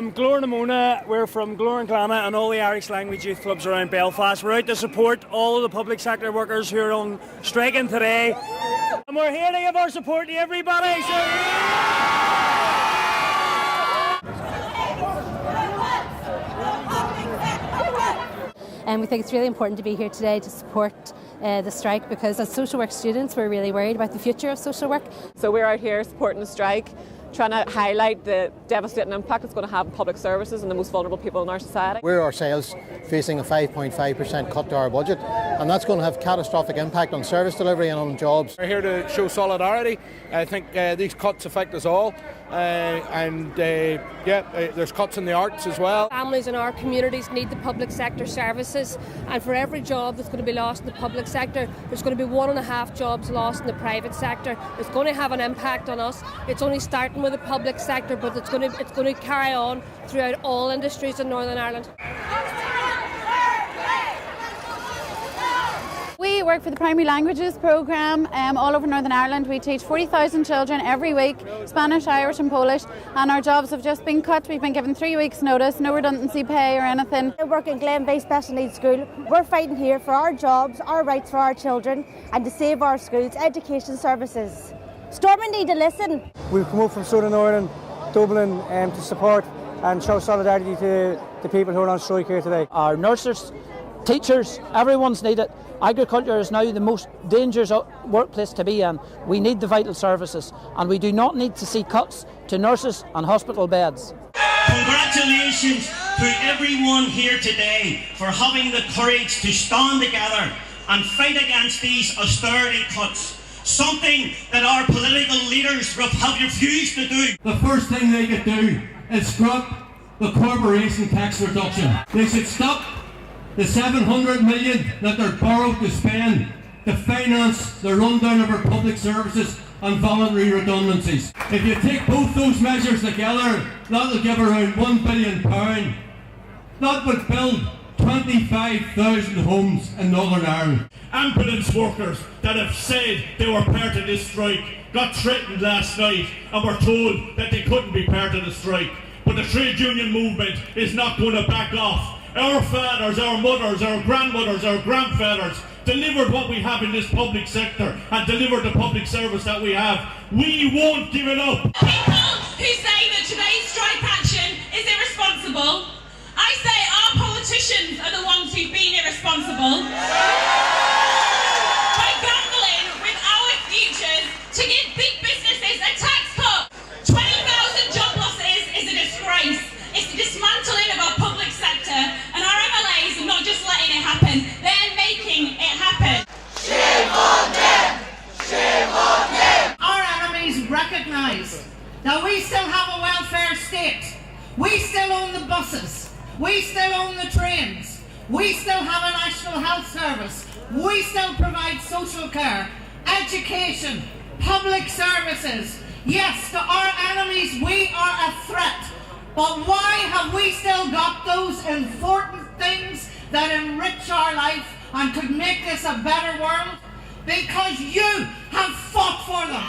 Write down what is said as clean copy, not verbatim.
from Glór-na-Mona, we're from Glór-na-Glana and all the Irish language youth clubs around Belfast. We're out to support all of the public sector workers who are on striking today. And we're here to give our support to everybody. And we think it's really important to be here today to support the strike, because as social work students we're really worried about the future of social work. So we're out here supporting the strike, trying to highlight the devastating impact it's going to have on public services and the most vulnerable people in our society. We're ourselves facing a 5.5% cut to our budget, and that's going to have catastrophic impact on service delivery and on jobs. We're here to show solidarity. I think these cuts affect us all, there's cuts in the arts as well. Families in our communities need the public sector services, and for every job that's going to be lost in the public sector, there's going to be 1.5 jobs lost in the private sector. It's going to have an impact on us. It's only starting with the public sector, but it's going to carry on throughout all industries in Northern Ireland. We work for the Primary Languages programme all over Northern Ireland. We teach 40,000 children every week, Spanish, Irish and Polish, and our jobs have just been cut. We've been given 3 weeks notice, no redundancy pay or anything. I work in Glenveigh Special Needs School. We're fighting here for our jobs, our rights for our children, and to save our schools' education services. Stormont need to listen. We've come up from Southern Ireland, Dublin, to support and show solidarity to the people who are on strike here today. Our nurses, teachers, everyone's needed. Agriculture is now the most dangerous workplace to be in. We need the vital services, and we do not need to see cuts to nurses and hospital beds. Congratulations to everyone here today for having the courage to stand together and fight against these austerity cuts. Something that our political leaders have refused to do. The first thing they could do is scrap the corporation tax reduction. They should stop the 700 million that they're borrowed to spend to finance the rundown of our public services and voluntary redundancies. If you take both those measures together, that'll give around £1 billion. That would build 25,000 homes in Northern Ireland. Ambulance workers that have said they were part of this strike got threatened last night and were told that they couldn't be part of the strike. But the trade union movement is not going to back off. Our fathers, our mothers, our grandmothers, our grandfathers delivered what we have in this public sector and delivered the public service that we have. We won't give it up. People who say that today's strike action is irresponsible, I say our politicians are the ones who've been irresponsible by gambling with our futures to give big businesses a tax cut. 20,000 job losses is a disgrace. It's the dismantling of our public sector, and our MLAs are not just letting it happen, they're making it happen. Shame on them! Shame on them! Our enemies recognise that we still have a welfare state. We still own the buses. We still own the trains. We still have a national health service. We still provide social care, education, public services. Yes, to our enemies we are a threat. But why have we still got those important things that enrich our life and could make this a better world? Because you have fought for them.